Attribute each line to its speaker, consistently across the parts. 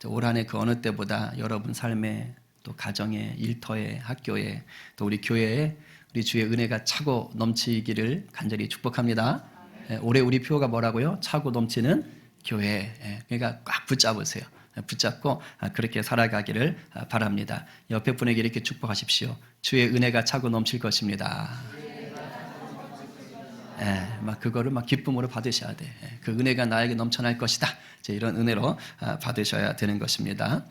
Speaker 1: 올 한 해 그 어느 때보다 여러분 삶에 또 가정에 일터에 학교에 또 우리 교회에 우리 주의 은혜가 차고 넘치기를 간절히 축복합니다. 올해 우리 표가 뭐라고요? 차고 넘치는 교회. 그러니까 꽉 붙잡으세요. 붙잡고 그렇게 살아가기를 바랍니다. 옆에 분에게 이렇게 축복하십시오. 주의 은혜가 차고 넘칠 것입니다. 막 그거를 막 기쁨으로 받으셔야 돼. 그 은혜가 나에게 넘쳐날 것이다. 이런 은혜로 받으셔야 되는 것입니다.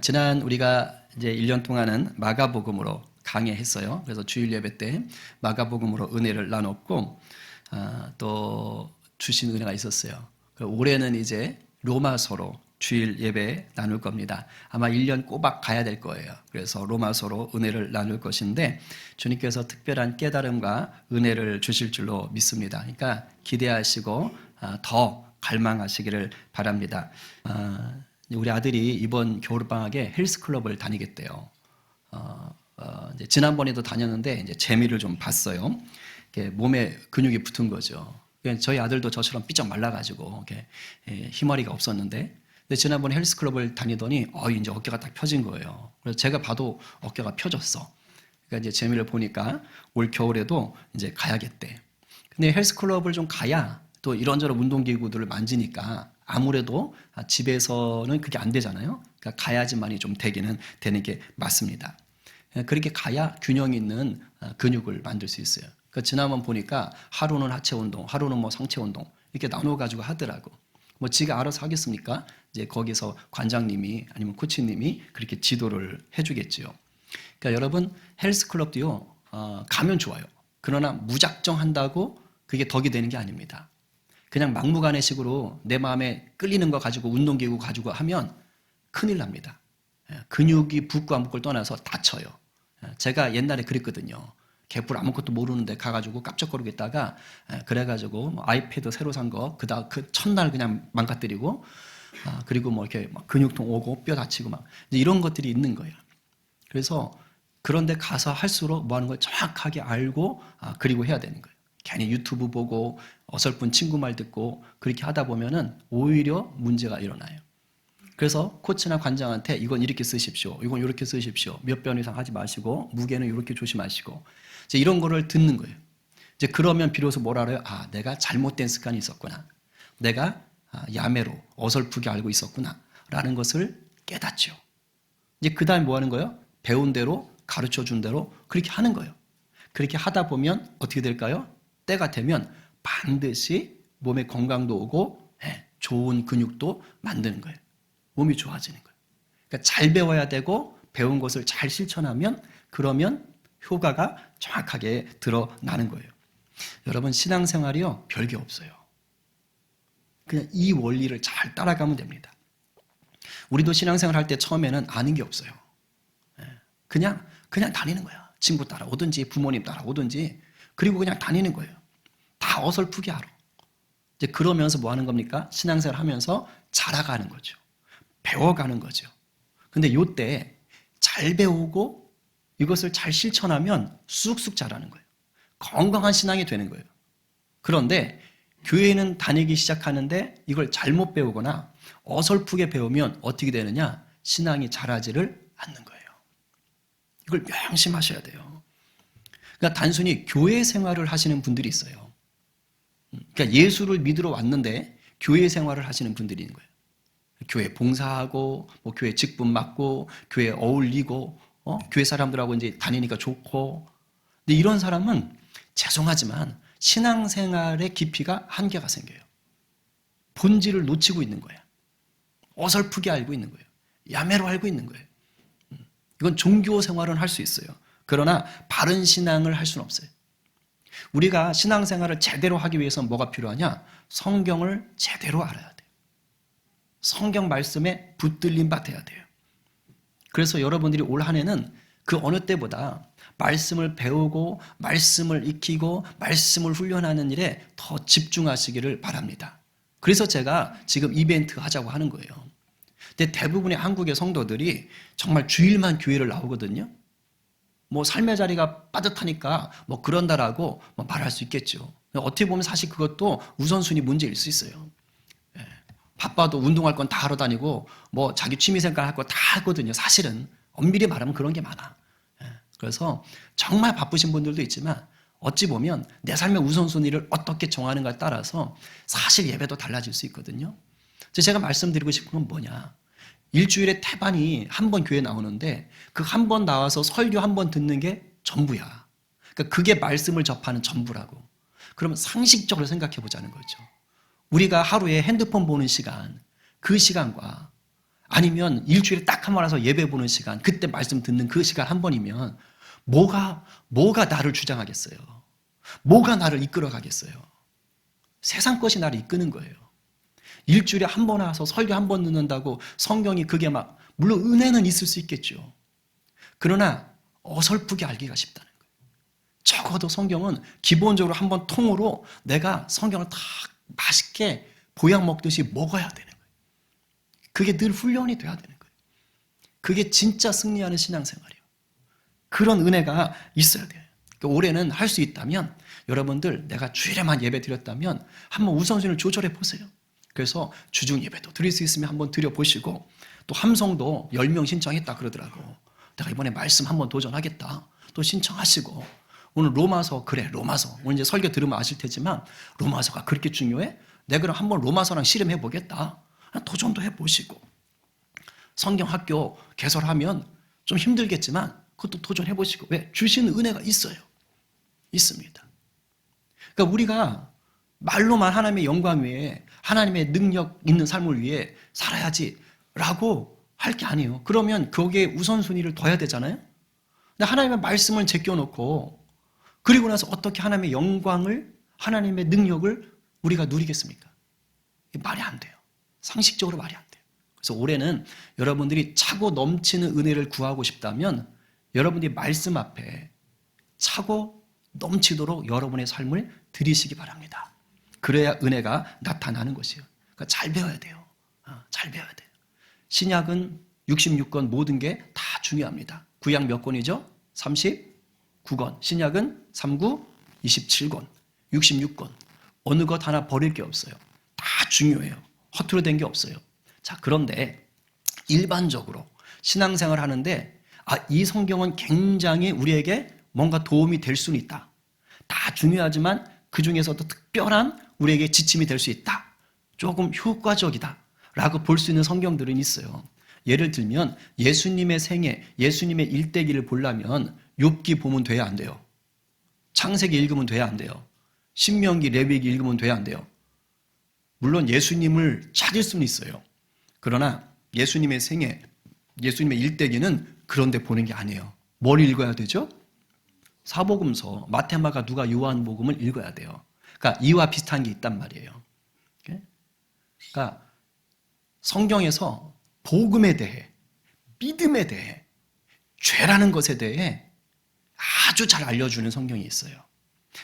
Speaker 1: 지난 우리가 이제 1년 동안은 마가복음으로 강해했어요. 그래서 주일 예배 때 마가복음으로 은혜를 나눴고 또 주신 은혜가 있었어요. 올해는 이제 로마서로 주일 예배 나눌 겁니다. 아마 1년 꼬박 가야 될 거예요. 그래서 로마서로 은혜를 나눌 것인데 주님께서 특별한 깨달음과 은혜를 주실 줄로 믿습니다. 그러니까 기대하시고 더 갈망하시기를 바랍니다. 우리 아들이 이번 겨울방학에 헬스클럽을 다니겠대요. 이제 지난번에도 다녔는데 이제 재미를 좀 봤어요. 몸에 근육이 붙은 거죠. 저희 아들도 저처럼 삐쩍 말라가지고 희머리가 없었는데, 근데 지난번에 헬스클럽을 다니더니 이제 어깨가 딱 펴진 거예요. 그래서 제가 봐도 어깨가 펴졌어. 그러니까 이제 재미를 보니까 올 겨울에도 이제 가야겠대. 근데 헬스클럽을 좀 가야 또 이런저런 운동기구들을 만지니까 아무래도 집에서는 그게 안 되잖아요. 그러니까 가야지만이 좀 되기는 되는 게 맞습니다. 그렇게 가야 균형 있는 근육을 만들 수 있어요. 그러니까 지난번 보니까 하루는 하체 운동, 하루는 뭐 상체 운동 이렇게 나눠 가지고 하더라고. 뭐 지가 알아서 하겠습니까? 이제 거기서 관장님이 아니면 코치님이 그렇게 지도를 해주겠지요. 그러니까 여러분 헬스클럽도요 가면 좋아요. 그러나 무작정 한다고 그게 덕이 되는 게 아닙니다. 그냥 막무가내식으로 내 마음에 끌리는 거 가지고 운동기구 가지고 하면 큰일 납니다. 근육이 붓고 안 붓고를 떠나서 다쳐요. 제가 옛날에 그랬거든요. 개뿔 아무것도 모르는데 가가지고 깜짝거리고 있다가 그래가지고 뭐 아이패드 새로 산 거 그 첫날 그냥 망가뜨리고 그리고 뭐 이렇게 막 근육통 오고 뼈 다치고 막 이런 것들이 있는 거예요. 그래서 그런데 가서 할수록 뭐 하는 걸 정확하게 알고 그리고 해야 되는 거예요. 괜히 유튜브 보고 어설픈 친구 말 듣고 그렇게 하다 보면은 오히려 문제가 일어나요. 그래서 코치나 관장한테 이건 이렇게 쓰십시오. 이건 이렇게 쓰십시오. 몇 번 이상 하지 마시고 무게는 이렇게 조심하시고 이제 이런 거를 듣는 거예요. 이제 그러면 비로소 뭐라 그래요? 내가 잘못된 습관이 있었구나. 내가 야매로 어설프게 알고 있었구나. 라는 것을 깨닫죠. 이제 그 다음에 뭐 하는 거예요? 배운 대로 가르쳐 준 대로 그렇게 하는 거예요. 그렇게 하다 보면 어떻게 될까요? 때가 되면 반드시 몸에 건강도 오고 좋은 근육도 만드는 거예요. 몸이 좋아지는 거예요. 그러니까 잘 배워야 되고 배운 것을 잘 실천하면 그러면 효과가 정확하게 드러나는 거예요. 여러분 신앙생활이요 별게 없어요. 그냥 이 원리를 잘 따라가면 됩니다. 우리도 신앙생활 할 때 처음에는 아는 게 없어요. 그냥 다니는 거야. 친구 따라오든지 부모님 따라오든지 그리고 그냥 다니는 거예요. 다 어설프게 알아. 이제 그러면서 뭐 하는 겁니까? 신앙생활 하면서 자라가는 거죠. 배워가는 거죠. 근데 요때 잘 배우고 이것을 잘 실천하면 쑥쑥 자라는 거예요. 건강한 신앙이 되는 거예요. 그런데 교회는 다니기 시작하는데 이걸 잘못 배우거나 어설프게 배우면 어떻게 되느냐? 신앙이 자라지를 않는 거예요. 이걸 명심하셔야 돼요. 그러니까 단순히 교회 생활을 하시는 분들이 있어요. 그러니까 예수를 믿으러 왔는데 교회 생활을 하시는 분들이 있는 거예요. 교회 봉사하고, 뭐 교회 직분 맡고, 교회 어울리고, 교회 사람들하고 이제 다니니까 좋고. 근데 이런 사람은 죄송하지만 신앙생활의 깊이가 한계가 생겨요. 본질을 놓치고 있는 거예요. 어설프게 알고 있는 거예요. 야매로 알고 있는 거예요. 이건 종교 생활은 할 수 있어요. 그러나 바른 신앙을 할 수는 없어요. 우리가 신앙생활을 제대로 하기 위해서는 뭐가 필요하냐? 성경을 제대로 알아야 돼요. 성경 말씀에 붙들림 받아야 돼요. 그래서 여러분들이 올 한 해는 그 어느 때보다 말씀을 배우고 말씀을 익히고 말씀을 훈련하는 일에 더 집중하시기를 바랍니다. 그래서 제가 지금 이벤트 하자고 하는 거예요. 근데 대부분의 한국의 성도들이 정말 주일만 교회를 나오거든요. 뭐 삶의 자리가 빠듯하니까 뭐 그런다라고 뭐 말할 수 있겠죠. 어떻게 보면 사실 그것도 우선순위 문제일 수 있어요. 바빠도 운동할 건 다 하러 다니고 뭐 자기 취미생활 할 거 다 하거든요. 사실은 엄밀히 말하면 그런 게 많아. 그래서 정말 바쁘신 분들도 있지만 어찌 보면 내 삶의 우선순위를 어떻게 정하는가에 따라서 사실 예배도 달라질 수 있거든요. 제가 말씀드리고 싶은 건 뭐냐. 일주일에 태반이 한 번 교회 나오는데 그 한 번 나와서 설교 한 번 듣는 게 전부야. 그러니까 그게 말씀을 접하는 전부라고. 그러면 상식적으로 생각해 보자는 거죠. 우리가 하루에 핸드폰 보는 시간, 그 시간과 아니면 일주일에 딱 한 번 와서 예배 보는 시간, 그때 말씀 듣는 그 시간 한 번이면 뭐가 나를 주장하겠어요? 뭐가 나를 이끌어 가겠어요? 세상 것이 나를 이끄는 거예요. 일주일에 한 번 와서 설교 한 번 듣는다고 성경이 그게 막, 물론 은혜는 있을 수 있겠죠. 그러나 어설프게 알기가 쉽다는 거예요. 적어도 성경은 기본적으로 한 번 통으로 내가 성경을 다 맛있게 보약 먹듯이 먹어야 되는 거예요. 그게 늘 훈련이 돼야 되는 거예요. 그게 진짜 승리하는 신앙생활이에요. 그런 은혜가 있어야 돼요. 그러니까 올해는 할 수 있다면 여러분들 내가 주일에만 예배 드렸다면 한번 우선순위를 조절해 보세요. 그래서 주중 예배도 드릴 수 있으면 한번 드려보시고 또 함성도 10명 신청했다 그러더라고. 내가 이번에 말씀 한번 도전하겠다. 또 신청하시고 오늘 로마서 로마서 오늘 이제 설교 들으면 아실 테지만 로마서가 그렇게 중요해? 내가 그럼 한번 로마서랑 씨름해 보겠다. 도전도 해보시고 성경학교 개설하면 좀 힘들겠지만 그것도 도전해 보시고 왜? 주시는 은혜가 있어요. 있습니다. 그러니까 우리가 말로만 하나님의 영광 위에 하나님의 능력 있는 삶을 위해 살아야지라고 할 게 아니에요. 그러면 거기에 우선순위를 둬야 되잖아요. 근데 하나님의 말씀을 제껴놓고 그리고 나서 어떻게 하나님의 영광을 하나님의 능력을 우리가 누리겠습니까? 말이 안 돼요. 상식적으로 말이 안 돼요. 그래서 올해는 여러분들이 차고 넘치는 은혜를 구하고 싶다면 여러분들이 말씀 앞에 차고 넘치도록 여러분의 삶을 드리시기 바랍니다. 그래야 은혜가 나타나는 것이에요. 그러니까 잘 배워야 돼요. 잘 배워야 돼요. 신약은 66권 모든 게 다 중요합니다. 구약 몇 권이죠? 39권. 신약은 39, 27권, 66권. 어느 것 하나 버릴 게 없어요. 다 중요해요. 허투루 된 게 없어요. 자, 그런데 일반적으로 신앙생활 하는데 이 성경은 굉장히 우리에게 뭔가 도움이 될 수는 있다. 다 중요하지만 그 중에서도 특별한 우리에게 지침이 될 수 있다. 조금 효과적이다. 라고 볼 수 있는 성경들은 있어요. 예를 들면 예수님의 생애, 예수님의 일대기를 보려면 욥기 보면 돼야 안 돼요. 창세기 읽으면 돼야 안 돼요. 신명기, 레위기 읽으면 돼야 안 돼요. 물론 예수님을 찾을 수는 있어요. 그러나 예수님의 생애, 예수님의 일대기는 그런 데 보는 게 아니에요. 뭘 읽어야 되죠? 사복음서, 마태마가, 누가, 요한복음을 읽어야 돼요. 그러니까 이와 비슷한 게 있단 말이에요. 그러니까 성경에서 복음에 대해, 믿음에 대해, 죄라는 것에 대해 아주 잘 알려주는 성경이 있어요.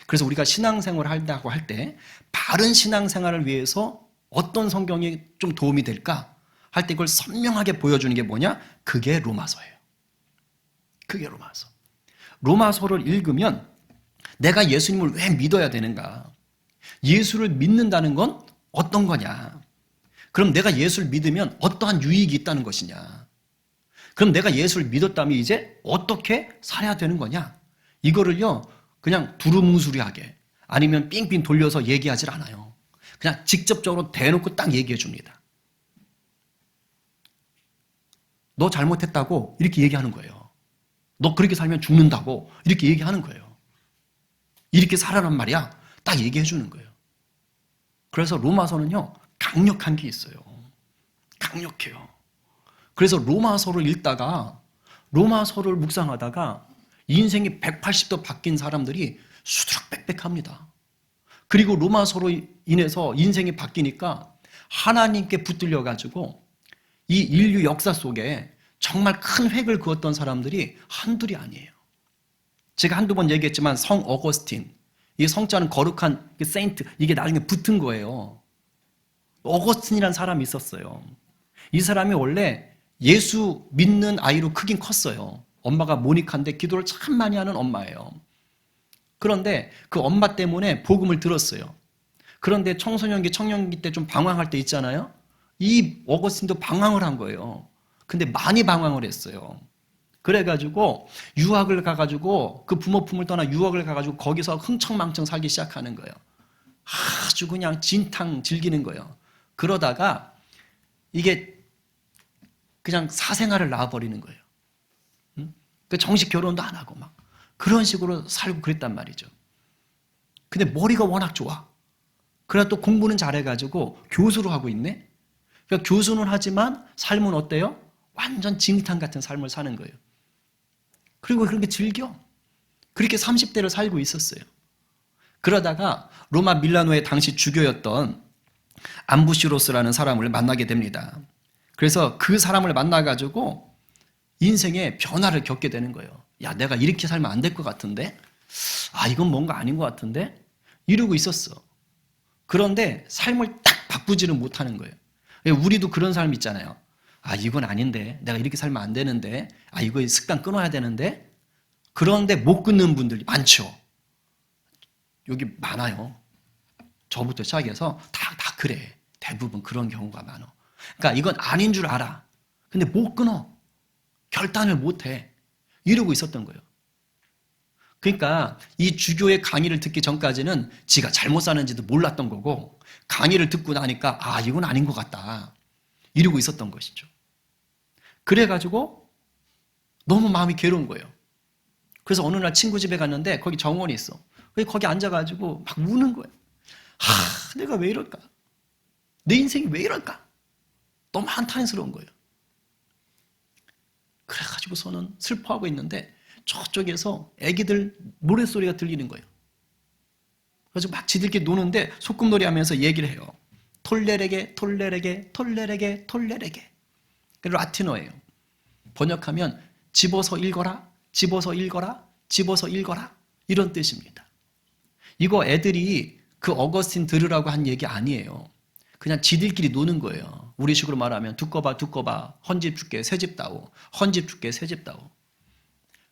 Speaker 1: 그래서 우리가 신앙생활을 한다고 할 때 바른 신앙생활을 위해서 어떤 성경이 좀 도움이 될까 할 때 그걸 선명하게 보여주는 게 뭐냐? 그게 로마서예요. 그게 로마서. 로마서를 읽으면 내가 예수님을 왜 믿어야 되는가? 예수를 믿는다는 건 어떤 거냐? 그럼 내가 예수를 믿으면 어떠한 유익이 있다는 것이냐? 그럼 내가 예수를 믿었다면 이제 어떻게 살아야 되는 거냐? 이거를요, 그냥 두루뭉술하게 아니면 삥삥 돌려서 얘기하질 않아요. 그냥 직접적으로 대놓고 딱 얘기해 줍니다. 너 잘못했다고 이렇게 얘기하는 거예요. 너 그렇게 살면 죽는다고 이렇게 얘기하는 거예요. 이렇게 살아란 말이야. 딱 얘기해 주는 거예요. 그래서 로마서는요, 강력한 게 있어요. 강력해요. 그래서 로마서를 읽다가 로마서를 묵상하다가 인생이 180도 바뀐 사람들이 수두룩빽빽합니다. 그리고 로마서로 인해서 인생이 바뀌니까 하나님께 붙들려 가지고 이 인류 역사 속에 정말 큰 획을 그었던 사람들이 한둘이 아니에요. 제가 한두 번 얘기했지만 성 어거스틴, 이 성자는 거룩한 세인트, 이게 나중에 붙은 거예요. 어거스틴이라는 사람이 있었어요. 이 사람이 원래 예수 믿는 아이로 크긴 컸어요. 엄마가 모니카인데 기도를 참 많이 하는 엄마예요. 그런데 그 엄마 때문에 복음을 들었어요. 그런데 청소년기, 청년기 때 좀 방황할 때 있잖아요. 이 어거스틴도 방황을 한 거예요. 근데 많이 방황을 했어요. 그래가지고 유학을 가가지고 그 부모 품을 떠나 유학을 가가지고 거기서 흥청망청 살기 시작하는 거예요. 아주 그냥 진탕 즐기는 거예요. 그러다가 이게 그냥 사생활을 낳아버리는 거예요. 그 정식 결혼도 안 하고 막 그런 식으로 살고 그랬단 말이죠. 근데 머리가 워낙 좋아. 그래 또 공부는 잘해가지고 교수로 하고 있네. 그러니까 교수는 하지만 삶은 어때요? 완전 진탕 같은 삶을 사는 거예요. 그리고 그렇게 즐겨. 그렇게 30대를 살고 있었어요. 그러다가 로마 밀라노의 당시 주교였던 암부시로스라는 사람을 만나게 됩니다. 그래서 그 사람을 만나가지고 인생의 변화를 겪게 되는 거예요. 야, 내가 이렇게 살면 안 될 것 같은데? 아, 이건 뭔가 아닌 것 같은데? 이러고 있었어. 그런데 삶을 딱 바꾸지는 못하는 거예요. 우리도 그런 삶 있잖아요. 아, 이건 아닌데. 내가 이렇게 살면 안 되는데. 아, 이거 습관 끊어야 되는데. 그런데 못 끊는 분들이 많죠. 여기 많아요. 저부터 시작해서 다 그래. 대부분 그런 경우가 많아. 그러니까 이건 아닌 줄 알아. 근데 못 끊어. 결단을 못 해. 이러고 있었던 거예요. 그러니까 이 주교의 강의를 듣기 전까지는 지가 잘못 사는지도 몰랐던 거고 강의를 듣고 나니까 아, 이건 아닌 것 같다. 이러고 있었던 것이죠. 그래가지고 너무 마음이 괴로운 거예요. 그래서 어느 날 친구 집에 갔는데 거기 정원이 있어. 거기 앉아가지고 막 우는 거예요. 내가 왜 이럴까? 내 인생이 왜 이럴까? 너무 한탄스러운 거예요. 그래가지고서는 슬퍼하고 있는데 저쪽에서 애기들 노랫소리가 들리는 거예요. 그래서 막 지들끼리 노는데 소꿉놀이 하면서 얘기를 해요. 톨레레게 톨레레게 톨레레게 톨레레게. 라틴어예요. 번역하면 집어서 읽어라, 집어서 읽어라, 집어서 읽어라 이런 뜻입니다. 이거 애들이 그 어거스틴 들으라고 한 얘기 아니에요. 그냥 지들끼리 노는 거예요. 우리식으로 말하면 두꺼봐 두꺼봐 헌집 줄게 새집 다오 헌집 줄게 새집 다오.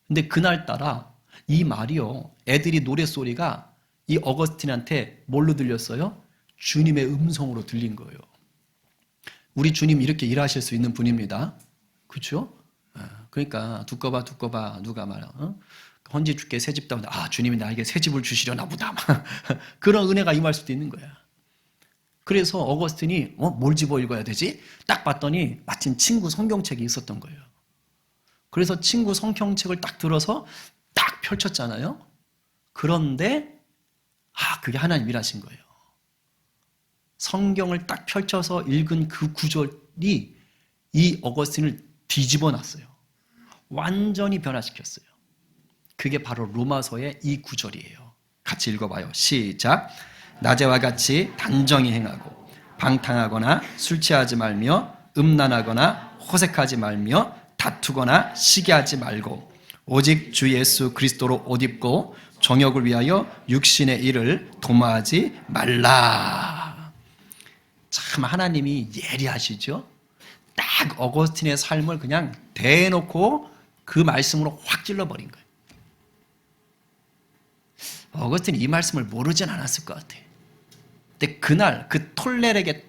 Speaker 1: 근데 그날따라 이 말이요 애들이 노랫소리가 이 어거스틴한테 뭘로 들렸어요? 주님의 음성으로 들린 거예요. 우리 주님 이렇게 일하실 수 있는 분입니다. 그렇죠? 그러니까 두꺼봐 두꺼봐 누가 말해 헌집 줄게 새집 다오. 아, 주님이 나에게 새집을 주시려나 보다. 그런 은혜가 임할 수도 있는 거야. 그래서 어거스틴이 뭘 집어 읽어야 되지? 딱 봤더니 마침 친구 성경책이 있었던 거예요. 그래서 친구 성경책을 딱 들어서 딱 펼쳤잖아요. 그런데 그게 하나님 일하신 거예요. 성경을 딱 펼쳐서 읽은 그 구절이 이 어거스틴을 뒤집어 놨어요. 완전히 변화시켰어요. 그게 바로 로마서의 이 구절이에요. 같이 읽어봐요. 시작. 낮에와 같이 단정히 행하고 방탕하거나 술 취하지 말며 음란하거나 호색하지 말며 다투거나 시기하지 말고 오직 주 예수 그리스도로 옷 입고 정욕을 위하여 육신의 일을 도모하지 말라. 참 하나님이 예리하시죠? 딱 어거스틴의 삶을 그냥 대놓고 그 말씀으로 확 찔러버린 거예요. 어거스틴이 이 말씀을 모르진 않았을 것 같아요. 근데 그날 그 톨레레게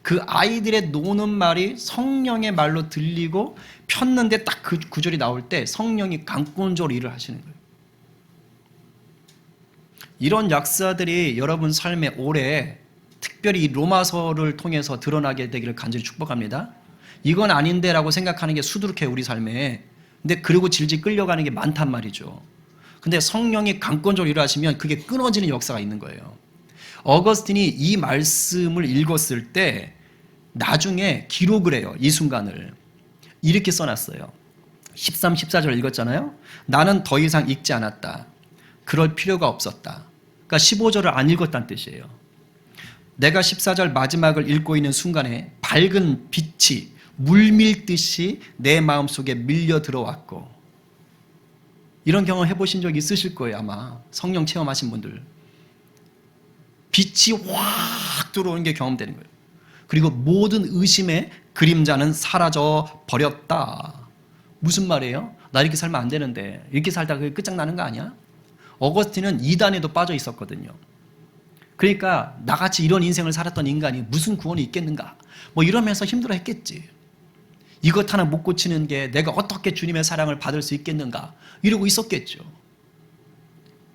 Speaker 1: 그 아이들의 노는 말이 성령의 말로 들리고 폈는데 딱 그 구절이 나올 때 성령이 강권적으로 일을 하시는 거예요. 이런 역사들이 여러분 삶에 올해 특별히 이 로마서를 통해서 드러나게 되기를 간절히 축복합니다. 이건 아닌데 라고 생각하는 게 수두룩해요, 우리 삶에. 근데 그리고 질질 끌려가는 게 많단 말이죠. 근데 성령이 강권적으로 일하시면 그게 끊어지는 역사가 있는 거예요. 어거스틴이 이 말씀을 읽었을 때 나중에 기록을 해요. 이 순간을. 이렇게 써놨어요. 13, 14절 읽었잖아요. 나는 더 이상 읽지 않았다. 그럴 필요가 없었다. 그러니까 15절을 안 읽었다는 뜻이에요. 내가 14절 마지막을 읽고 있는 순간에 밝은 빛이 물밀듯이 내 마음속에 밀려 들어왔고, 이런 경험 해보신 적 있으실 거예요. 아마 성령 체험하신 분들. 빛이 확 들어오는 게 경험되는 거예요. 그리고 모든 의심의 그림자는 사라져 버렸다. 무슨 말이에요? 나 이렇게 살면 안 되는데 이렇게 살다가 그게 끝장나는 거 아니야? 어거스틴은 이단에도 빠져 있었거든요. 그러니까 나같이 이런 인생을 살았던 인간이 무슨 구원이 있겠는가? 뭐 이러면서 힘들어 했겠지. 이것 하나 못 고치는 게 내가 어떻게 주님의 사랑을 받을 수 있겠는가? 이러고 있었겠죠.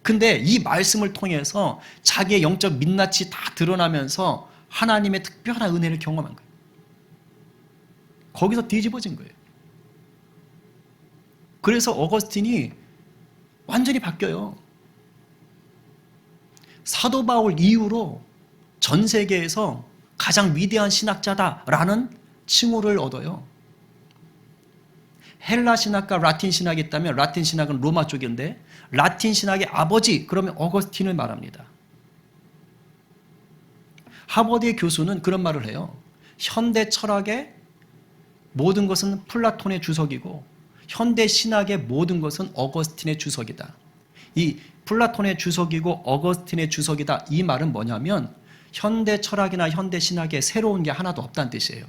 Speaker 1: 근데 이 말씀을 통해서 자기의 영적 민낯이 다 드러나면서 하나님의 특별한 은혜를 경험한 거예요. 거기서 뒤집어진 거예요. 그래서 어거스틴이 완전히 바뀌어요. 사도 바울 이후로 전 세계에서 가장 위대한 신학자다라는 칭호를 얻어요. 헬라 신학과 라틴 신학이 있다면 라틴 신학은 로마 쪽인데 라틴 신학의 아버지 그러면 어거스틴을 말합니다. 하버드의 교수는 그런 말을 해요. 현대 철학의 모든 것은 플라톤의 주석이고 현대 신학의 모든 것은 어거스틴의 주석이다. 이 플라톤의 주석이고 어거스틴의 주석이다. 이 말은 뭐냐면 현대 철학이나 현대 신학에 새로운 게 하나도 없다는 뜻이에요.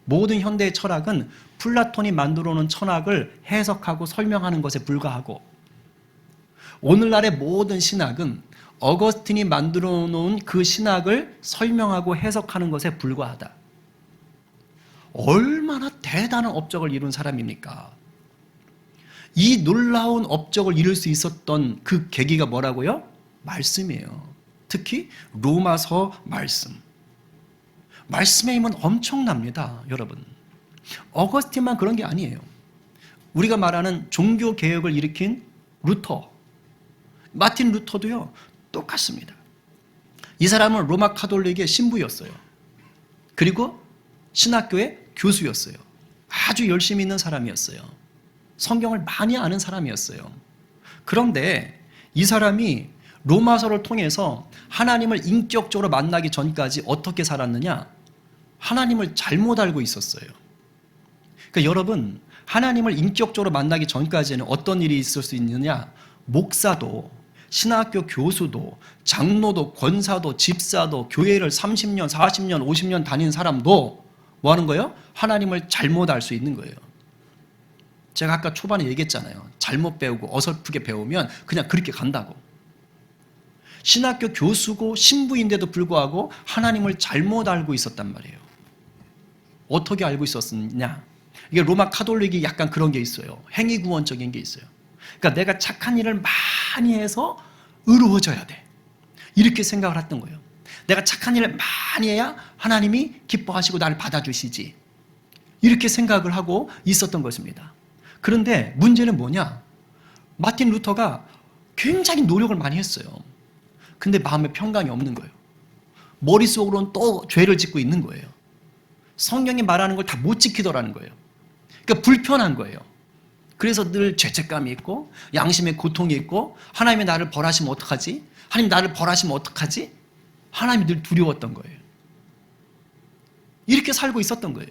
Speaker 1: 모든 현대의 철학은 플라톤이 만들어 놓은 철학을 해석하고 설명하는 것에 불과하고 오늘날의 모든 신학은 어거스틴이 만들어 놓은 그 신학을 설명하고 해석하는 것에 불과하다. 얼마나 대단한 업적을 이룬 사람입니까? 이 놀라운 업적을 이룰 수 있었던 그 계기가 뭐라고요? 말씀이에요. 특히 로마서 말씀. 말씀의 힘은 엄청납니다, 여러분. 어거스틴만 그런 게 아니에요. 우리가 말하는 종교 개혁을 일으킨 루터, 마틴 루터도요, 똑같습니다. 이 사람은 로마 카톨릭의 신부였어요. 그리고 신학교의 교수였어요. 아주 열심히 있는 사람이었어요. 성경을 많이 아는 사람이었어요. 그런데 이 사람이 로마서를 통해서 하나님을 인격적으로 만나기 전까지 어떻게 살았느냐? 하나님을 잘못 알고 있었어요. 그러니까 여러분, 하나님을 인격적으로 만나기 전까지는 어떤 일이 있을 수 있느냐? 목사도, 신학교 교수도, 장로도, 권사도, 집사도, 교회를 30년, 40년, 50년 다닌 사람도 뭐 하는 거예요? 하나님을 잘못 알 수 있는 거예요. 제가 아까 초반에 얘기했잖아요. 잘못 배우고 어설프게 배우면 그냥 그렇게 간다고. 신학교 교수고 신부인데도 불구하고 하나님을 잘못 알고 있었단 말이에요. 어떻게 알고 있었느냐? 이게 로마 카톨릭이 약간 그런 게 있어요. 행위구원적인 게 있어요. 그러니까 내가 착한 일을 많이 해서 의로워져야 돼. 이렇게 생각을 했던 거예요. 내가 착한 일을 많이 해야 하나님이 기뻐하시고 나를 받아주시지. 이렇게 생각을 하고 있었던 것입니다. 그런데 문제는 뭐냐? 마틴 루터가 굉장히 노력을 많이 했어요. 근데 마음에 평강이 없는 거예요. 머릿속으로는 또 죄를 짓고 있는 거예요. 성경이 말하는 걸 다 못 지키더라는 거예요. 그러니까 불편한 거예요. 그래서 늘 죄책감이 있고 양심의 고통이 있고 하나님이 나를 벌하시면 어떡하지? 하나님 나를 벌하시면 어떡하지? 하나님이 늘 두려웠던 거예요. 이렇게 살고 있었던 거예요.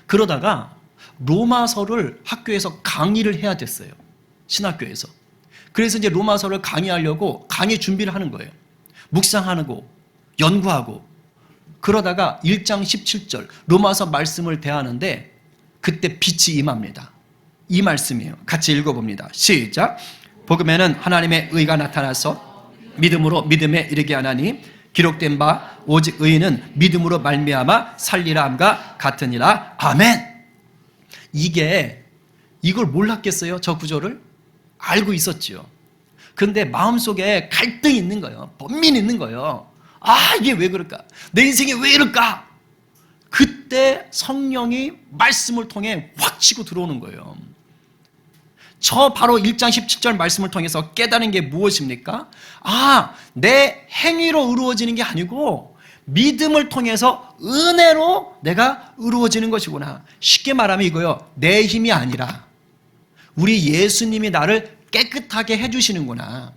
Speaker 1: 그러다가 로마서를 학교에서 강의를 해야 됐어요. 신학교에서. 그래서 이제 로마서를 강의하려고 강의 준비를 하는 거예요. 묵상하고 연구하고. 그러다가 1장 17절 로마서 말씀을 대하는데 그때 빛이 임합니다. 이 말씀이에요. 같이 읽어봅니다. 시작. 복음에는 하나님의 의가 나타나서 믿음으로 믿음에 이르게 하나니 기록된 바 오직 의인은 믿음으로 말미암아 살리라 함과 같으니라. 아멘. 이걸 몰랐겠어요? 저 구절을? 알고 있었죠. 그런데 마음속에 갈등이 있는 거예요. 번민이 있는 거예요. 아, 이게 왜 그럴까? 내 인생이 왜 이럴까? 그때 성령이 말씀을 통해 확 치고 들어오는 거예요. 저 바로 1장 17절 말씀을 통해서 깨달은 게 무엇입니까? 아, 내 행위로 의로워지는 게 아니고 믿음을 통해서 은혜로 내가 의로워지는 것이구나. 쉽게 말하면 이거요. 내 힘이 아니라 우리 예수님이 나를 깨끗하게 해주시는구나.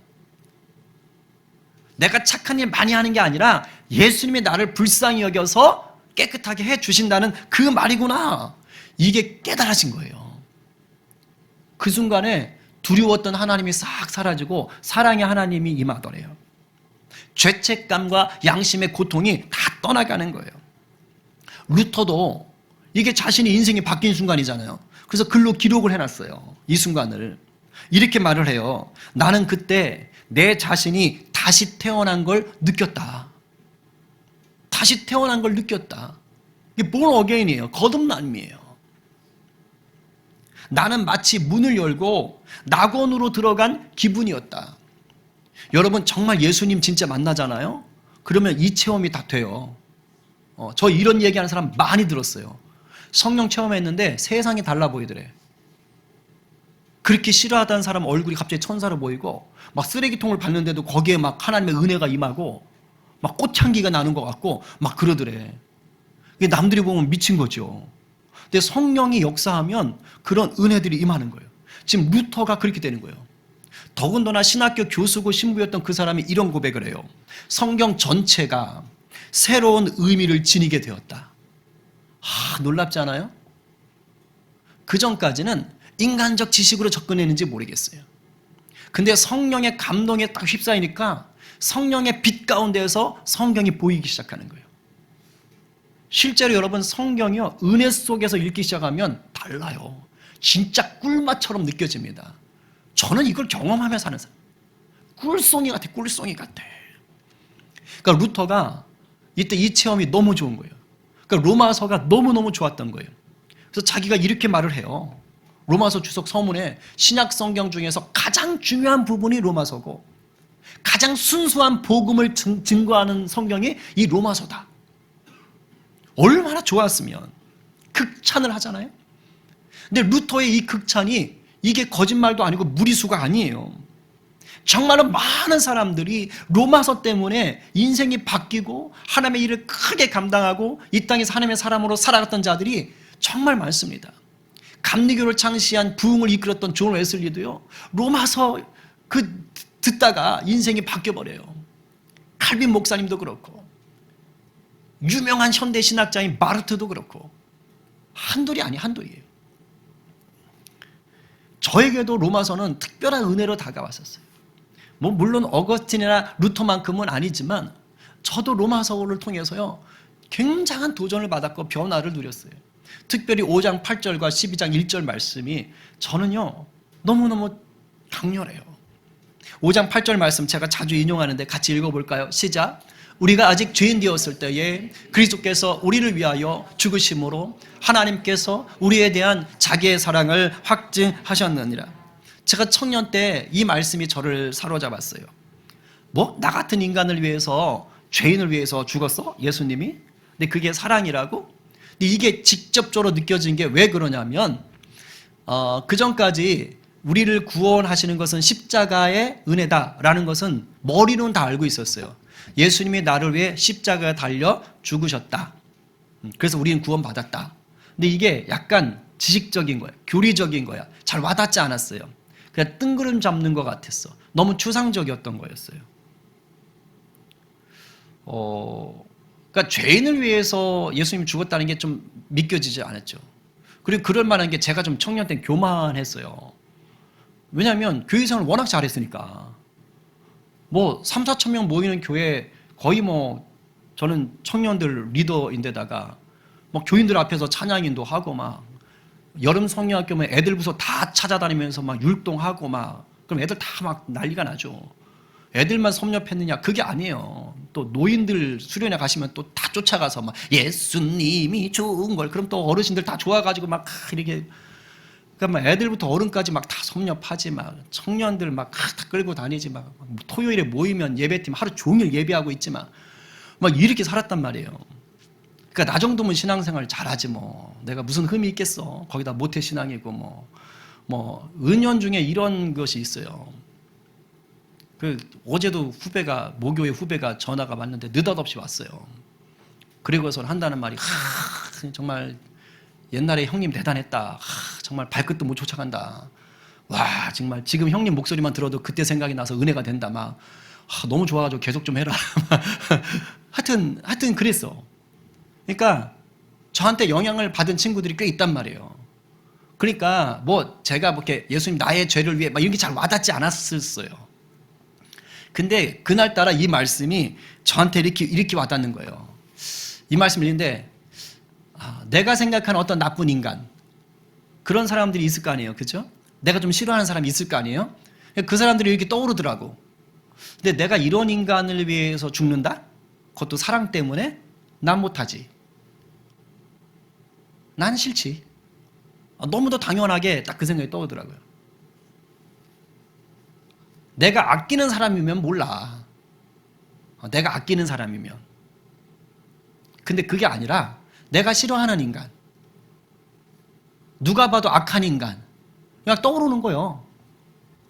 Speaker 1: 내가 착한 일 많이 하는 게 아니라 예수님이 나를 불쌍히 여겨서 깨끗하게 해주신다는 그 말이구나. 이게 깨달아진 거예요. 그 순간에 두려웠던 하나님이 싹 사라지고 사랑의 하나님이 임하더래요. 죄책감과 양심의 고통이 다 떠나가는 거예요. 루터도 이게 자신의 인생이 바뀐 순간이잖아요. 그래서 글로 기록을 해놨어요. 이 순간을. 이렇게 말을 해요. 나는 그때 내 자신이 다 다시 태어난 걸 느꼈다. 다시 태어난 걸 느꼈다. 이게 born again이에요. 거듭남이에요. 나는 마치 문을 열고 낙원으로 들어간 기분이었다. 여러분 정말 예수님 진짜 만나잖아요? 그러면 이 체험이 다 돼요. 저 이런 얘기하는 사람 많이 들었어요. 성령 체험했는데 세상이 달라 보이더래. 그렇게 싫어하던 사람 얼굴이 갑자기 천사로 보이고 막 쓰레기통을 밟는데도 거기에 막 하나님의 은혜가 임하고 막 꽃향기가 나는 것 같고 막 그러더래. 남들이 보면 미친 거죠. 근데 성령이 역사하면 그런 은혜들이 임하는 거예요. 지금 루터가 그렇게 되는 거예요. 더군다나 신학교 교수고 신부였던 그 사람이 이런 고백을 해요. 성경 전체가 새로운 의미를 지니게 되었다. 놀랍지 않아요? 그 전까지는 인간적 지식으로 접근했는지 모르겠어요. 근데 성령의 감동에 딱 휩싸이니까 성령의 빛 가운데에서 성경이 보이기 시작하는 거예요. 실제로 여러분 성경이요, 은혜 속에서 읽기 시작하면 달라요. 진짜 꿀맛처럼 느껴집니다. 저는 이걸 경험하며 사는 사람. 꿀송이 같아, 꿀송이 같아. 그러니까 루터가 이때 이 체험이 너무 좋은 거예요. 그러니까 로마서가 너무너무 좋았던 거예요. 그래서 자기가 이렇게 말을 해요. 로마서 주석 서문에 신약 성경 중에서 가장 중요한 부분이 로마서고 가장 순수한 복음을 증거하는 성경이 이 로마서다. 얼마나 좋았으면 극찬을 하잖아요. 근데 루터의 이 극찬이 이게 거짓말도 아니고 무리수가 아니에요. 정말로 많은 사람들이 로마서 때문에 인생이 바뀌고 하나님의 일을 크게 감당하고 이 땅에서 하나님의 사람으로 살아갔던 자들이 정말 많습니다. 감리교를 창시한 부흥을 이끌었던 존 웨슬리도요, 로마서 듣다가 인생이 바뀌어버려요. 칼빈 목사님도 그렇고 유명한 현대 신학자인 마르트도 그렇고 한둘이 아니 한둘이에요. 저에게도 로마서는 특별한 은혜로 다가왔었어요. 물론 어거스틴이나 루터만큼은 아니지만 저도 로마서를 통해서요 굉장한 도전을 받았고 변화를 누렸어요. 특별히 5장 8절과 12장 1절 말씀이 저는요 너무너무 강렬해요. 5장 8절 말씀 제가 자주 인용하는데 같이 읽어볼까요? 시작. 우리가 아직 죄인 되었을 때에 그리스도께서 우리를 위하여 죽으심으로 하나님께서 우리에 대한 자기의 사랑을 확증하셨느니라. 제가 청년 때 이 말씀이 저를 사로잡았어요. 나 같은 인간을 위해서, 죄인을 위해서 죽었어? 예수님이? 근데 그게 사랑이라고? 근데 이게 직접적으로 느껴진 게 왜 그러냐면 그 전까지 우리를 구원하시는 것은 십자가의 은혜다라는 것은 머리로는 다 알고 있었어요. 예수님이 나를 위해 십자가에 달려 죽으셨다. 그래서 우리는 구원받았다. 근데 이게 약간 지식적인 거야. 교리적인 거야. 잘 와닿지 않았어요. 그냥 뜬구름 잡는 것 같았어. 너무 추상적이었던 거였어요. 그러니까 죄인을 위해서 예수님이 죽었다는 게 좀 믿겨지지 않았죠. 그리고 그럴 만한 게 제가 좀 청년 때 교만했어요. 왜냐하면 교회 생활을 워낙 잘했으니까. 3, 4천 명 모이는 교회 거의 저는 청년들 리더인데다가 교인들 앞에서 찬양인도 하고 여름 성령학교면 애들 부서 다 찾아다니면서 율동하고 그럼 애들 다 난리가 나죠. 애들만 섭렵했느냐? 그게 아니에요. 또 노인들 수련회 가시면 또 다 쫓아가서 예수님이 좋은 걸 그럼 또 어르신들 다 좋아가지고 이렇게 그러니까 애들부터 어른까지 다 섭렵하지 청년들 다 끌고 다니지 토요일에 모이면 예배팀 하루 종일 예배하고 있지 이렇게 살았단 말이에요. 그러니까 나 정도면 신앙생활 잘하지 내가 무슨 흠이 있겠어. 거기다 모태 신앙이고 은연 중에 이런 것이 있어요. 어제도 모교회 후배가 전화가 왔는데 느닷없이 왔어요. 그리고서 한다는 말이 정말 옛날에 형님 대단했다. 정말 발끝도 못 쫓아간다. 와 정말 지금 형님 목소리만 들어도 그때 생각이 나서 은혜가 된다. 너무 좋아가지고 계속 좀 해라. 하여튼 그랬어. 그러니까 저한테 영향을 받은 친구들이 꽤 있단 말이에요. 그러니까 제가 이렇게 예수님 나의 죄를 위해 이런 게 잘 와닿지 않았었어요. 근데 그날따라 이 말씀이 저한테 이렇게 와닿는 거예요. 이 말씀을 읽는데 내가 생각하는 어떤 나쁜 인간 그런 사람들이 있을 거 아니에요. 그렇죠? 내가 좀 싫어하는 사람이 있을 거 아니에요. 그 사람들이 이렇게 떠오르더라고. 근데 내가 이런 인간을 위해서 죽는다? 그것도 사랑 때문에? 난 못하지. 난 싫지. 너무도 당연하게 딱 그 생각이 떠오르더라고요. 내가 아끼는 사람이면 몰라. 내가 아끼는 사람이면. 근데 그게 아니라 내가 싫어하는 인간, 누가 봐도 악한 인간, 그냥 떠오르는 거예요.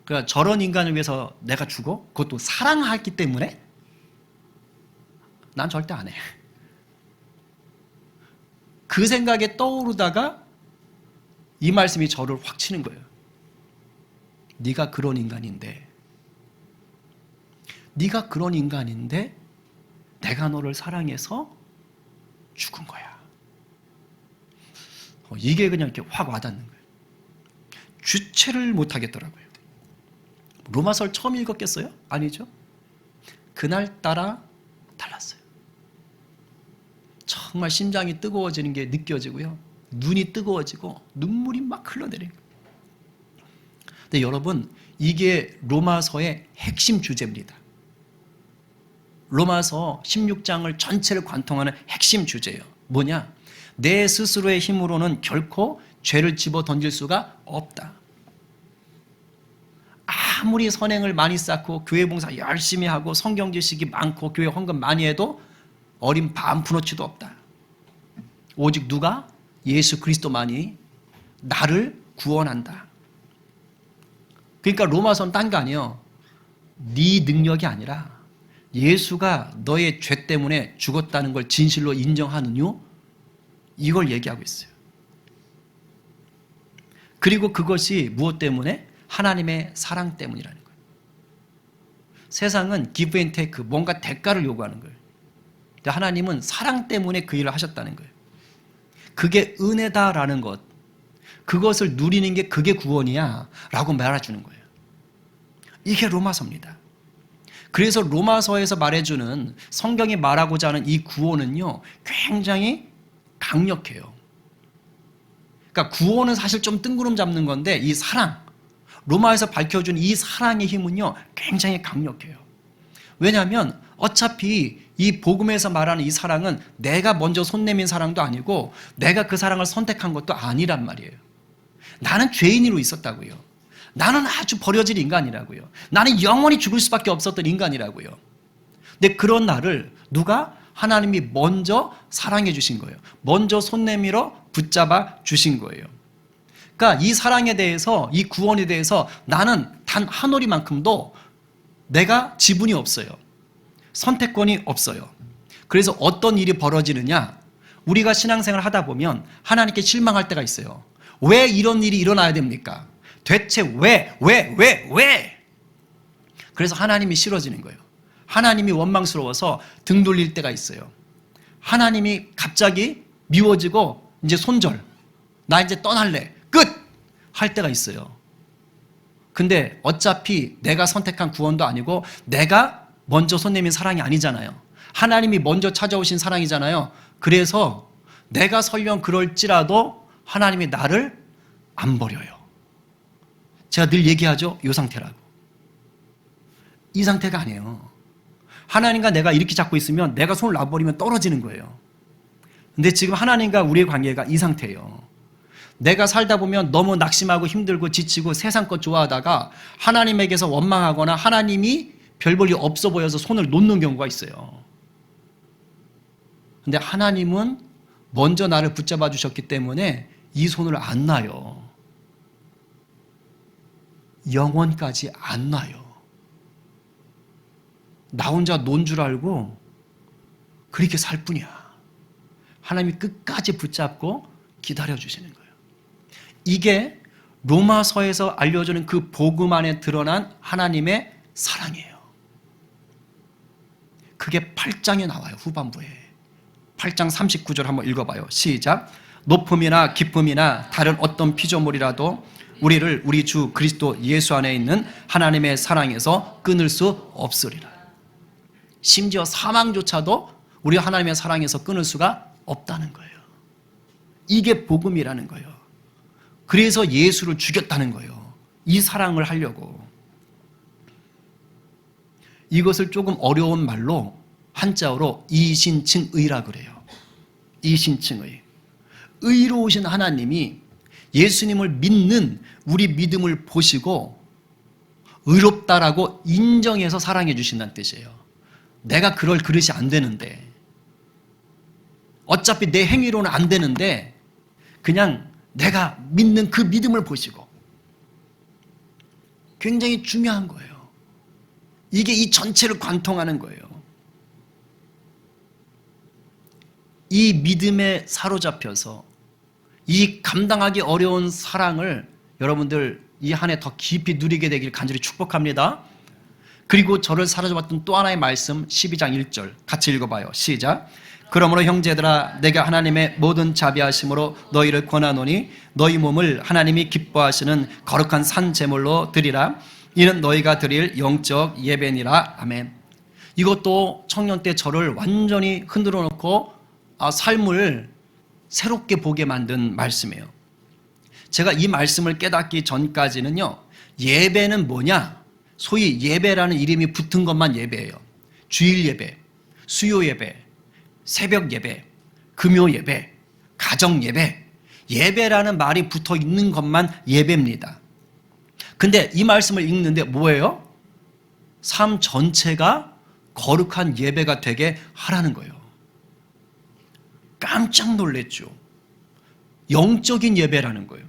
Speaker 1: 그러니까 저런 인간을 위해서 내가 죽어? 그것도 사랑하기 때문에? 난 절대 안 해. 그 생각에 떠오르다가 이 말씀이 저를 확 치는 거예요. 네가 그런 인간인데 내가 너를 사랑해서 죽은 거야. 이게 그냥 이렇게 확 와닿는 거예요. 주체를 못 하겠더라고요. 로마서를 처음 읽었겠어요? 아니죠. 그날따라 달랐어요. 정말 심장이 뜨거워지는 게 느껴지고요. 눈이 뜨거워지고 눈물이 막 흘러내리는 거예요. 근데 여러분, 이게 로마서의 핵심 주제입니다. 로마서 16장을 전체를 관통하는 핵심 주제예요. 뭐냐? 내 스스로의 힘으로는 결코 죄를 집어 던질 수가 없다. 아무리 선행을 많이 쌓고 교회 봉사 열심히 하고 성경 지식이 많고 교회 헌금 많이 해도 어린 반푼어치도 없다. 오직 누가? 예수 그리스도만이 나를 구원한다. 그러니까 로마서는 딴 거 아니에요. 네 능력이 아니라 예수가 너의 죄 때문에 죽었다는 걸 진실로 인정하느뇨? 이걸 얘기하고 있어요. 그리고 그것이 무엇 때문에? 하나님의 사랑 때문이라는 거예요. 세상은 give and take, 뭔가 대가를 요구하는 거예요. 근데 하나님은 사랑 때문에 그 일을 하셨다는 거예요. 그게 은혜다라는 것, 그것을 누리는 게 그게 구원이야 라고 말해주는 거예요. 이게 로마서입니다. 그래서 로마서에서 말해주는, 성경이 말하고자 하는 이 구원은요, 굉장히 강력해요. 그러니까 구원은 사실 좀 뜬구름 잡는 건데, 이 사랑, 로마에서 밝혀준 이 사랑의 힘은요, 굉장히 강력해요. 왜냐하면 어차피 이 복음에서 말하는 이 사랑은 내가 먼저 손 내민 사랑도 아니고 내가 그 사랑을 선택한 것도 아니란 말이에요. 나는 죄인으로 있었다고요. 나는 아주 버려질 인간이라고요. 나는 영원히 죽을 수밖에 없었던 인간이라고요. 근데 그런 나를 누가? 하나님이 먼저 사랑해 주신 거예요. 먼저 손 내밀어 붙잡아 주신 거예요. 그러니까 이 사랑에 대해서, 이 구원에 대해서 나는 단 한 오리만큼도 내가 지분이 없어요. 선택권이 없어요. 그래서 어떤 일이 벌어지느냐? 우리가 신앙생활을 하다 보면 하나님께 실망할 때가 있어요. 왜 이런 일이 일어나야 됩니까? 대체 왜? 그래서 하나님이 싫어지는 거예요. 하나님이 원망스러워서 등 돌릴 때가 있어요. 하나님이 갑자기 미워지고 이제 손절, 나 이제 떠날래, 끝! 할 때가 있어요. 근데 어차피 내가 선택한 구원도 아니고 내가 먼저 손 내민 사랑이 아니잖아요. 하나님이 먼저 찾아오신 사랑이잖아요. 그래서 내가 설령 그럴지라도 하나님이 나를 안 버려요. 제가 늘 얘기하죠. 이 상태라고. 이 상태가 아니에요. 하나님과 내가 이렇게 잡고 있으면 내가 손을 놔버리면 떨어지는 거예요. 근데 지금 하나님과 우리의 관계가 이 상태예요. 내가 살다 보면 너무 낙심하고 힘들고 지치고 세상 것 좋아하다가 하나님에게서 원망하거나 하나님이 별 볼 일 없어 보여서 손을 놓는 경우가 있어요. 근데 하나님은 먼저 나를 붙잡아 주셨기 때문에 이 손을 안 놔요. 영원까지 안 놔요. 나 혼자 논 줄 알고 그렇게 살 뿐이야. 하나님이 끝까지 붙잡고 기다려주시는 거예요. 이게 로마서에서 알려주는 그 복음 안에 드러난 하나님의 사랑이에요. 그게 8장에 나와요. 후반부에. 8장 39절 한번 읽어봐요. 시작. 높음이나 기쁨이나 다른 어떤 피조물이라도 우리를 우리 주 그리스도 예수 안에 있는 하나님의 사랑에서 끊을 수 없으리라. 심지어 사망조차도 우리 하나님의 사랑에서 끊을 수가 없다는 거예요. 이게 복음이라는 거예요. 그래서 예수를 죽였다는 거예요. 이 사랑을 하려고. 이것을 조금 어려운 말로 한자어로 이신칭의라 그래요. 이신칭의. 의로우신 하나님이 예수님을 믿는 우리 믿음을 보시고 의롭다라고 인정해서 사랑해 주신다는 뜻이에요. 내가 그럴 그릇이 안 되는데, 어차피 내 행위로는 안 되는데 그냥 내가 믿는 그 믿음을 보시고, 굉장히 중요한 거예요. 이게 이 전체를 관통하는 거예요. 이 믿음에 사로잡혀서 이 감당하기 어려운 사랑을 여러분들 이 한 해 더 깊이 누리게 되길 간절히 축복합니다. 그리고 저를 사로잡았던 또 하나의 말씀 12장 1절 같이 읽어봐요. 시작. 그러므로 형제들아 내가 하나님의 모든 자비하심으로 너희를 권하노니 너희 몸을 하나님이 기뻐하시는 거룩한 산 제물로 드리라. 이는 너희가 드릴 영적 예배니라. 아멘. 이것도 청년 때 저를 완전히 흔들어 놓고 삶을 새롭게 보게 만든 말씀이에요. 제가 이 말씀을 깨닫기 전까지는요, 예배는 뭐냐? 소위 예배라는 이름이 붙은 것만 예배예요. 주일 예배, 수요 예배, 새벽 예배, 금요 예배, 가정 예배, 예배라는 말이 붙어 있는 것만 예배입니다. 근데 이 말씀을 읽는데 뭐예요? 삶 전체가 거룩한 예배가 되게 하라는 거예요. 깜짝 놀랐죠. 영적인 예배라는 거예요.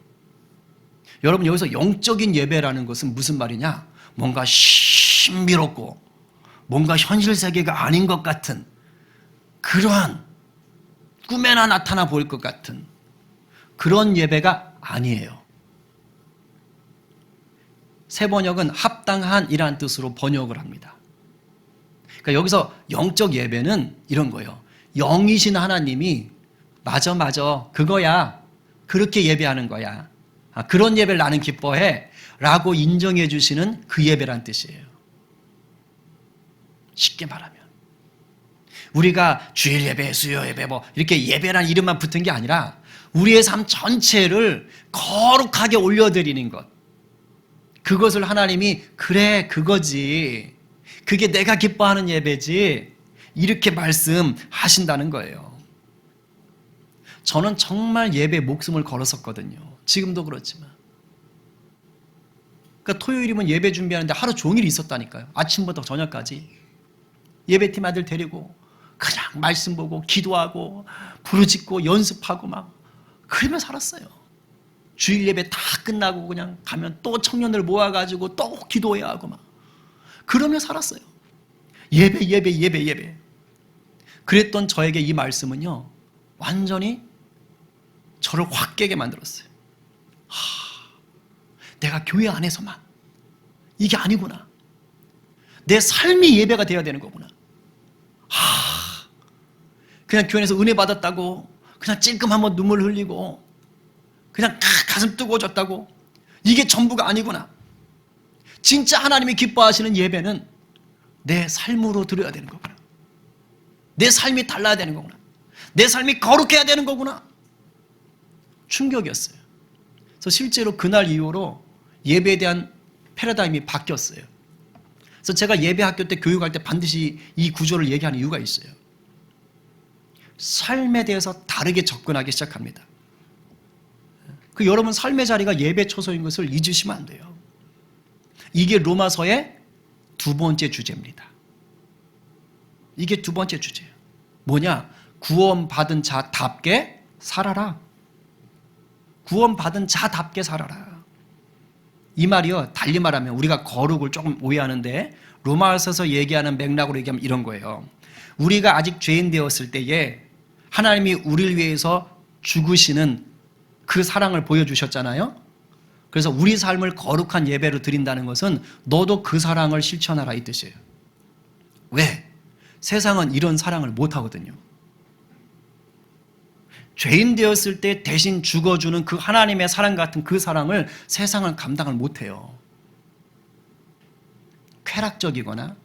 Speaker 1: 여러분, 여기서 영적인 예배라는 것은 무슨 말이냐? 뭔가 신비롭고 뭔가 현실 세계가 아닌 것 같은 그러한 꿈에나 나타나 보일 것 같은 그런 예배가 아니에요. 새 번역은 합당한이라는 뜻으로 번역을 합니다. 그러니까 여기서 영적 예배는 이런 거예요. 영이신 하나님이 맞아 그거야, 그렇게 예배하는 거야, 그런 예배를 나는 기뻐해 라고 인정해 주시는 그 예배란 뜻이에요. 쉽게 말하면 우리가 주일 예배, 수요 예배 뭐 이렇게 예배란 이름만 붙은 게 아니라 우리의 삶 전체를 거룩하게 올려드리는 것, 그것을 하나님이 그래 그거지, 그게 내가 기뻐하는 예배지, 이렇게 말씀하신다는 거예요. 저는 정말 예배에 목숨을 걸었었거든요. 지금도 그렇지만. 그러니까 토요일이면 예배 준비하는데 하루 종일 있었다니까요. 아침부터 저녁까지. 예배팀 아들 데리고 그냥 말씀 보고 기도하고 부르짖고 연습하고 막 그러며 살았어요. 주일 예배 다 끝나고 그냥 가면 또 청년들 모아가지고 또 기도해야 하고 막 그러며 살았어요. 예배. 그랬던 저에게 이 말씀은요, 완전히 저를 확 깨게 만들었어요. 내가 교회 안에서만 이게 아니구나. 내 삶이 예배가 되어야 되는 거구나. 그냥 교회에서 은혜 받았다고 그냥 찔끔 한번 눈물 흘리고 그냥 가슴 뜨거워졌다고 이게 전부가 아니구나. 진짜 하나님이 기뻐하시는 예배는 내 삶으로 드려야 되는 거구나. 내 삶이 달라야 되는 거구나. 내 삶이 거룩해야 되는 거구나. 충격이었어요. 그래서 실제로 그날 이후로 예배에 대한 패러다임이 바뀌었어요. 그래서 제가 예배학교 때 교육할 때 반드시 이 구조를 얘기하는 이유가 있어요. 삶에 대해서 다르게 접근하기 시작합니다. 여러분 삶의 자리가 예배 처소인 것을 잊으시면 안 돼요. 이게 로마서의 두 번째 주제입니다. 이게 두 번째 주제예요. 뭐냐? 구원받은 자답게 살아라. 구원받은 자답게 살아라. 이 말이요, 달리 말하면 우리가 거룩을 조금 오해하는데 로마서에서 얘기하는 맥락으로 얘기하면 이런 거예요. 우리가 아직 죄인 되었을 때에 하나님이 우리를 위해서 죽으시는 그 사랑을 보여주셨잖아요. 그래서 우리 삶을 거룩한 예배로 드린다는 것은 너도 그 사랑을 실천하라 이 뜻이에요. 왜? 세상은 이런 사랑을 못하거든요. 죄인 되었을 때 대신 죽어주는 그 하나님의 사랑 같은 그 사랑을 세상은 감당을 못해요. 쾌락적이거나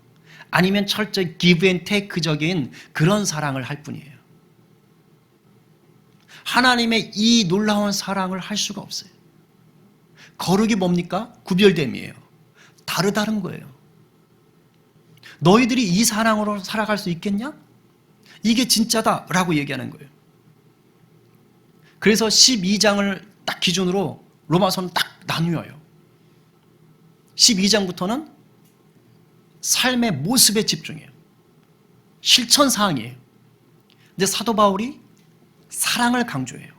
Speaker 1: 아니면 철저히 give and take적인 그런 사랑을 할 뿐이에요. 하나님의 이 놀라운 사랑을 할 수가 없어요. 거룩이 뭡니까? 구별됨이에요. 다른 거예요. 너희들이 이 사랑으로 살아갈 수 있겠냐? 이게 진짜다라고 얘기하는 거예요. 그래서 12장을 딱 기준으로 로마서는 딱 나뉘어요. 12장부터는 삶의 모습에 집중해요. 실천 사항이에요. 근데 사도 바울이 사랑을 강조해요.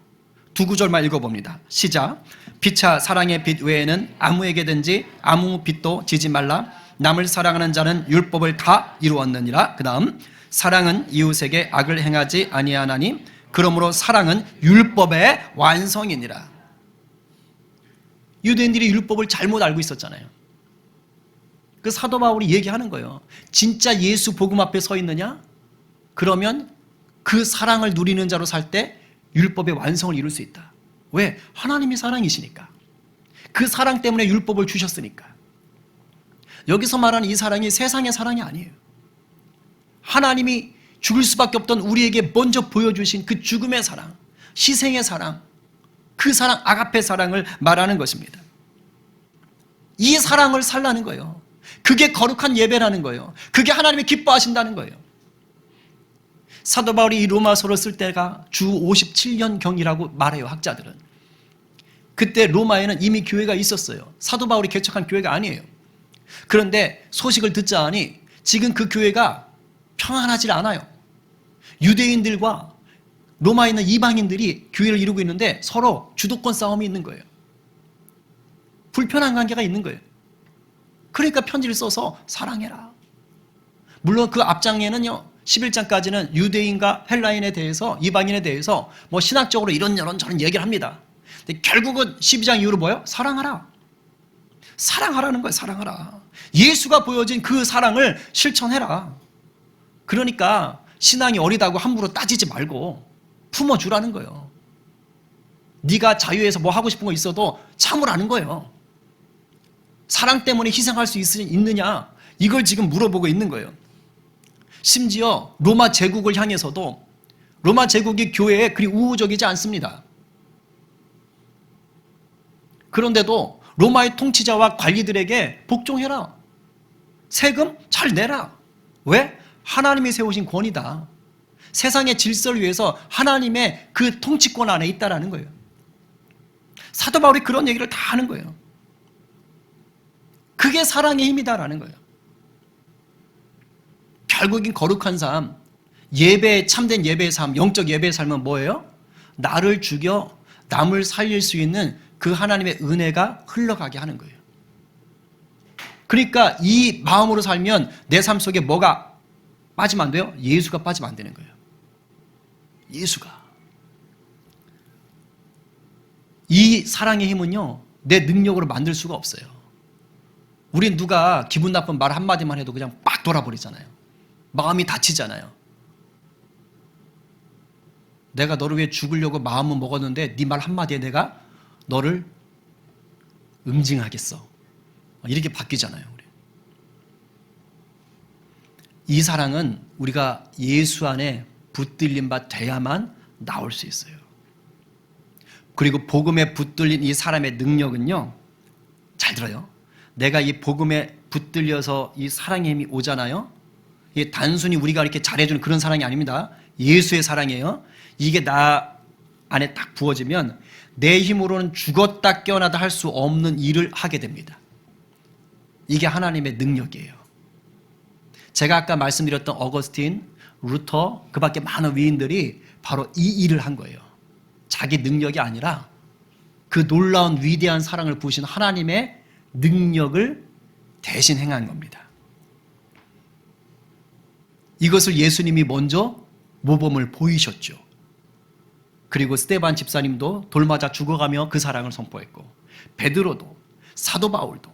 Speaker 1: 두 구절만 읽어봅니다. 시작. 피차 사랑의 빛 외에는 아무에게든지 아무 빛도 지지 말라. 남을 사랑하는 자는 율법을 다 이루었느니라. 그 다음 사랑은 이웃에게 악을 행하지 아니하나니 그러므로 사랑은 율법의 완성이니라. 유대인들이 율법을 잘못 알고 있었잖아요. 그 사도 바울이 얘기하는 거예요. 진짜 예수 복음 앞에 서 있느냐? 그러면 그 사랑을 누리는 자로 살 때 율법의 완성을 이룰 수 있다. 왜? 하나님이 사랑이시니까. 그 사랑 때문에 율법을 주셨으니까. 여기서 말하는 이 사랑이 세상의 사랑이 아니에요. 하나님이 죽을 수밖에 없던 우리에게 먼저 보여주신 그 죽음의 사랑, 희생의 사랑, 그 사랑, 아가페 사랑을 말하는 것입니다. 이 사랑을 살라는 거예요. 그게 거룩한 예배라는 거예요. 그게 하나님이 기뻐하신다는 거예요. 사도 바울이 이 로마서를 쓸 때가 주 57년경이라고 말해요, 학자들은. 그때 로마에는 이미 교회가 있었어요. 사도 바울이 개척한 교회가 아니에요. 그런데 소식을 듣자 하니 지금 그 교회가 평안하지 않아요. 유대인들과 로마에 있는 이방인들이 교회를 이루고 있는데 서로 주도권 싸움이 있는 거예요. 불편한 관계가 있는 거예요. 그러니까 편지를 써서 사랑해라. 물론 그 앞장에는요, 11장까지는 유대인과 헬라인에 대해서, 이방인에 대해서 뭐 신학적으로 이런저런 저런 얘기를 합니다. 근데 결국은 12장 이후로 뭐예요? 사랑하라. 사랑하라는 거예요. 사랑하라. 예수가 보여진 그 사랑을 실천해라. 그러니까 신앙이 어리다고 함부로 따지지 말고 품어주라는 거예요. 네가 자유에서 뭐 하고 싶은 거 있어도 참으라는 거예요. 사랑 때문에 희생할 수 있느냐? 이걸 지금 물어보고 있는 거예요. 심지어 로마 제국을 향해서도 로마 제국이 교회에 그리 우호적이지 않습니다. 그런데도 로마의 통치자와 관리들에게 복종해라. 세금 잘 내라. 왜? 하나님이 세우신 권위다. 세상의 질서를 위해서 하나님의 그 통치권 안에 있다라는 거예요. 사도 바울이 그런 얘기를 다 하는 거예요. 그게 사랑의 힘이다라는 거예요. 결국엔 거룩한 삶, 예배, 참된 예배의 삶, 영적 예배의 삶은 뭐예요? 나를 죽여 남을 살릴 수 있는 그 하나님의 은혜가 흘러가게 하는 거예요. 그러니까 이 마음으로 살면 내 삶 속에 뭐가 빠지면 안 돼요? 예수가 빠지면 안 되는 거예요. 예수가. 이 사랑의 힘은요, 내 능력으로 만들 수가 없어요. 우린 누가 기분 나쁜 말 한마디만 해도 그냥 빡 돌아버리잖아요. 마음이 다치잖아요. 내가 너를 위해 죽으려고 마음은 먹었는데 네 말 한마디에 내가 너를 응징하겠어. 이렇게 바뀌잖아요. 우리. 이 사랑은 우리가 예수 안에 붙들린 바 돼야만 나올 수 있어요. 그리고 복음에 붙들린 이 사람의 능력은요, 잘 들어요. 내가 이 복음에 붙들려서 이 사랑의 힘이 오잖아요. 이게 단순히 우리가 이렇게 잘해주는 그런 사랑이 아닙니다. 예수의 사랑이에요. 이게 나 안에 딱 부어지면 내 힘으로는 죽었다 깨어나다 할 수 없는 일을 하게 됩니다. 이게 하나님의 능력이에요. 제가 아까 말씀드렸던 어거스틴, 루터, 그 밖에 많은 위인들이 바로 이 일을 한 거예요. 자기 능력이 아니라 그 놀라운 위대한 사랑을 부으신 하나님의 능력을 대신 행한 겁니다. 이것을 예수님이 먼저 모범을 보이셨죠. 그리고 스데반 집사님도 돌 맞아 죽어가며 그 사랑을 선포했고, 베드로도, 사도 바울도,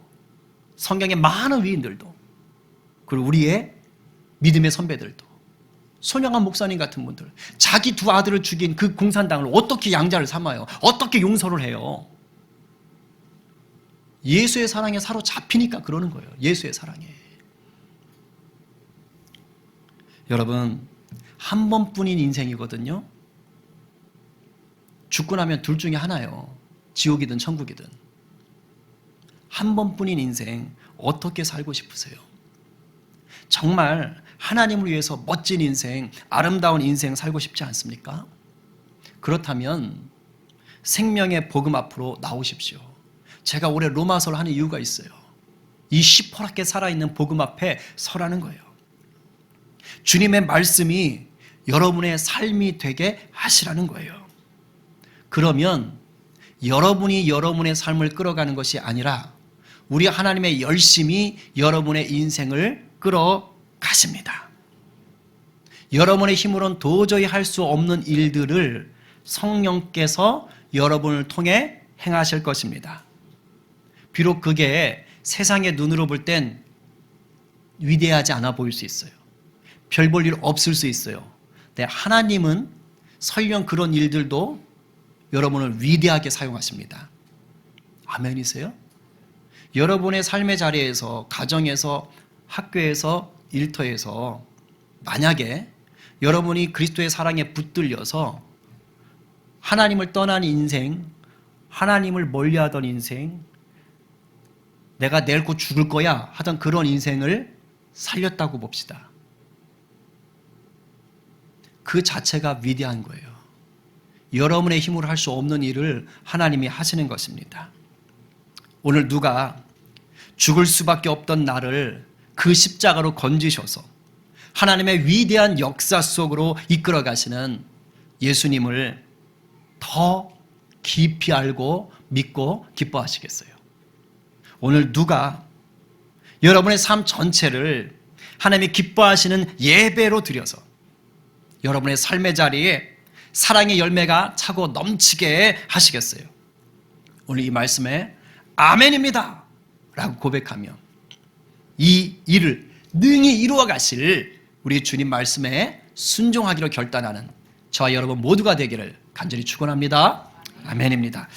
Speaker 1: 성경의 많은 위인들도, 그리고 우리의 믿음의 선배들도, 손영한 목사님 같은 분들, 자기 두 아들을 죽인 그 공산당을 어떻게 양자를 삼아요? 어떻게 용서를 해요? 예수의 사랑에 사로잡히니까 그러는 거예요. 예수의 사랑에. 여러분, 한 번뿐인 인생이거든요. 죽고 나면 둘 중에 하나예요. 지옥이든 천국이든. 한 번뿐인 인생 어떻게 살고 싶으세요? 정말 하나님을 위해서 멋진 인생, 아름다운 인생 살고 싶지 않습니까? 그렇다면 생명의 복음 앞으로 나오십시오. 제가 올해 로마서를 하는 이유가 있어요. 이 시퍼렇게 살아있는 복음 앞에 서라는 거예요. 주님의 말씀이 여러분의 삶이 되게 하시라는 거예요. 그러면 여러분이 여러분의 삶을 끌어가는 것이 아니라 우리 하나님의 열심이 여러분의 인생을 끌어가십니다. 여러분의 힘으로는 도저히 할 수 없는 일들을 성령께서 여러분을 통해 행하실 것입니다. 비록 그게 세상의 눈으로 볼 땐 위대하지 않아 보일 수 있어요. 별 볼 일 없을 수 있어요. 근데 하나님은 설령 그런 일들도 여러분을 위대하게 사용하십니다. 아멘이세요? 여러분의 삶의 자리에서, 가정에서, 학교에서, 일터에서 만약에 여러분이 그리스도의 사랑에 붙들려서 하나님을 떠난 인생, 하나님을 멀리하던 인생, 내가 내일 곧 죽을 거야 하던 그런 인생을 살렸다고 봅시다. 그 자체가 위대한 거예요. 여러분의 힘으로 할 수 없는 일을 하나님이 하시는 것입니다. 오늘 누가 죽을 수밖에 없던 나를 그 십자가로 건지셔서 하나님의 위대한 역사 속으로 이끌어 가시는 예수님을 더 깊이 알고 믿고 기뻐하시겠어요? 오늘 누가 여러분의 삶 전체를 하나님이 기뻐하시는 예배로 드려서 여러분의 삶의 자리에 사랑의 열매가 차고 넘치게 하시겠어요? 오늘 이 말씀에 아멘입니다 라고 고백하며 이 일을 능히 이루어 가실 우리 주님 말씀에 순종하기로 결단하는 저와 여러분 모두가 되기를 간절히 축원합니다. 아멘입니다.